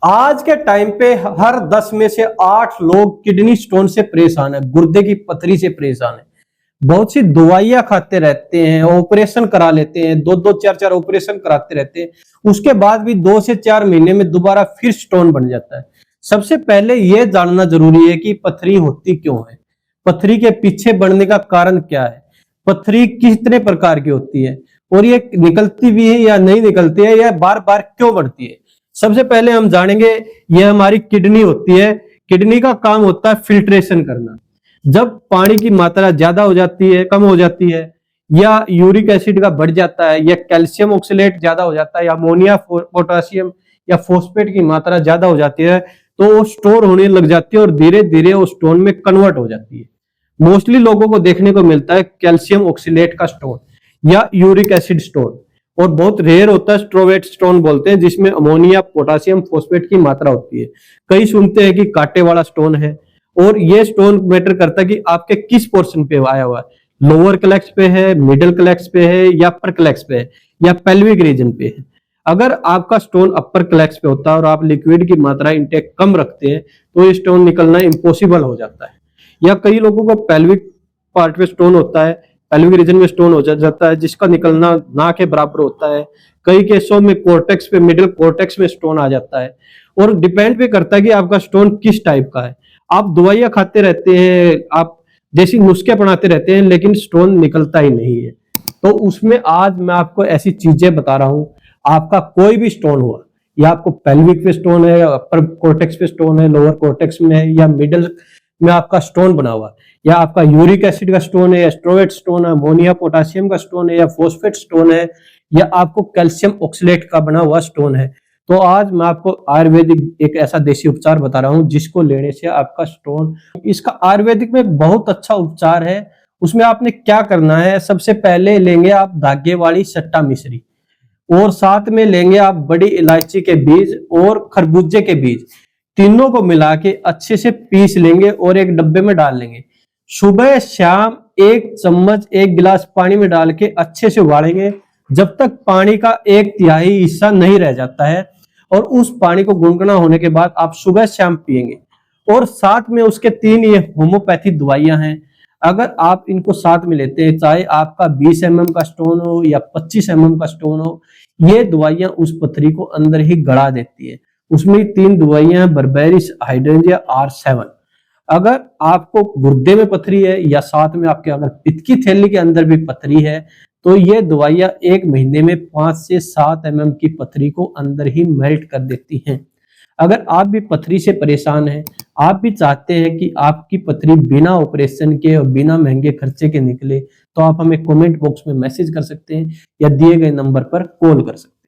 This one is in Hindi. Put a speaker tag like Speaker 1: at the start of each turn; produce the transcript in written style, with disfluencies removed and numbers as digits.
Speaker 1: आज के टाइम पे हर 10 में से 8 लोग किडनी स्टोन से परेशान है, गुर्दे की पथरी से परेशान है। बहुत सी दवाइयां खाते रहते हैं, ऑपरेशन करा लेते हैं, दो दो चार चार ऑपरेशन कराते रहते हैं। उसके बाद भी 2 से 4 महीने में दोबारा फिर स्टोन बन जाता है। सबसे पहले यह जानना जरूरी है कि पथरी होती क्यों है, पथरी के पीछे बढ़ने का कारण क्या है, पथरी कितने प्रकार की होती है और ये निकलती भी है या नहीं निकलती है, या बार बार क्यों बढ़ती है। सबसे पहले हम जानेंगे, यह हमारी किडनी होती है। किडनी का काम होता है फिल्ट्रेशन करना। जब पानी की मात्रा ज्यादा हो जाती है, कम हो जाती है, या यूरिक एसिड का बढ़ जाता है, या कैल्शियम ऑक्सलेट ज्यादा हो जाता है, या अमोनिया पोटासियम या फोस्फेट की मात्रा ज्यादा हो जाती है, तो वो स्टोर होने लग जाती है और धीरे धीरे वो स्टोन में कन्वर्ट हो जाती है। मोस्टली लोगों को देखने को मिलता है कैल्शियम ऑक्सलेट का स्टोन या यूरिक एसिड स्टोन, और बहुत रेयर होता है स्ट्रोवेट स्टोन बोलते हैं, जिसमें अमोनिया पोटासियम फोस्फेट की मात्रा होती है। कई सुनते हैं कि कांटे वाला स्टोन है, और ये स्टोन मैटर करता है कि आपके किस पोर्शन पे आया हुआ है, लोअर क्लेक्स पे है, मिडिल क्लेक्स पे है, या अपर क्लेक्स पे है, या पेल्विक रीजन पे है। अगर आपका स्टोन अपर क्लेक्स पे होता है और आप लिक्विड की मात्रा इंटेक कम रखते हैं, तो ये स्टोन निकलना इम्पॉसिबल हो जाता है। या कई लोगों को पेल्विक पार्ट पे स्टोन होता है, पेल्विक रीजन में स्टोन हो जाता है, जिसका निकलना ना के बराबर होता है। कई केसों में कोर्टेक्स पे, मिडिल कोर्टेक्स में स्टोन आ जाता है। और डिपेंड भी करता है कि आपका स्टोन किस टाइप का है। आप दवाइयां खाते रहते हैं, आप देसी नुस्खे अपनाते रहते हैं, लेकिन स्टोन निकलता ही नहीं है। तो उसमें आज मैं आपको ऐसी चीजें बता रहा हूं। आपका कोई भी स्टोन हुआ, या आपको पेल्विक पे स्टोन है, अपर कोर्टेक्स पे स्टोन है, लोअर कोर्टेक्स में है, या मिडिल में आपका स्टोन बना हुआ, या आपका यूरिक एसिड का स्टोन है, या स्ट्रोवेट स्टोन है, अमोनिया पोटासियम का स्टोन है, या फोस्फेट स्टोन है, या आपको कैल्शियम ऑक्सलेट का बना हुआ स्टोन है, तो आज मैं आपको आयुर्वेदिक एक ऐसा देसी उपचार बता रहा हूं जिसको लेने से आपका स्टोन, इसका आयुर्वेदिक में बहुत अच्छा उपचार है। उसमें आपने क्या करना है, सबसे पहले लेंगे आप धागे वाली सट्टा मिश्री, और साथ में लेंगे आप बड़ी इलायची के बीज और खरबूजे के बीज। तीनों को मिला के अच्छे से पीस लेंगे और एक डब्बे में डाल लेंगे। सुबह शाम 1 चम्मच 1 गिलास पानी में डाल के अच्छे से उबालेंगे, जब तक पानी का 1/3 हिस्सा नहीं रह जाता है। और उस पानी को गुनगुना होने के बाद आप सुबह शाम पिएंगे। और साथ में उसके 3 ये होम्योपैथी दवाइयां हैं। अगर आप इनको साथ में लेते हैं, चाहे आपका 20 mm का स्टोन हो या 25 mm का स्टोन हो, ये दवाइयां उस पथरी को अंदर ही गड़ा देती है। उसमें 3 दवाइयां हैं, बर्बेरिस, हाइड्रेंजिया, R7। अगर आपको गुर्दे में पथरी है, या साथ में आपके अगर पित्त की थैली के अंदर भी पथरी है, तो ये दवाइयां 1 महीने में 5 से 7 mm की पथरी को अंदर ही मेल्ट कर देती हैं। अगर आप भी पथरी से परेशान हैं, आप भी चाहते हैं कि आपकी पथरी बिना ऑपरेशन के और बिना महंगे खर्चे के निकले, तो आप हमें कमेंट बॉक्स में मैसेज कर सकते हैं या दिए गए नंबर पर कॉल कर सकते हैं।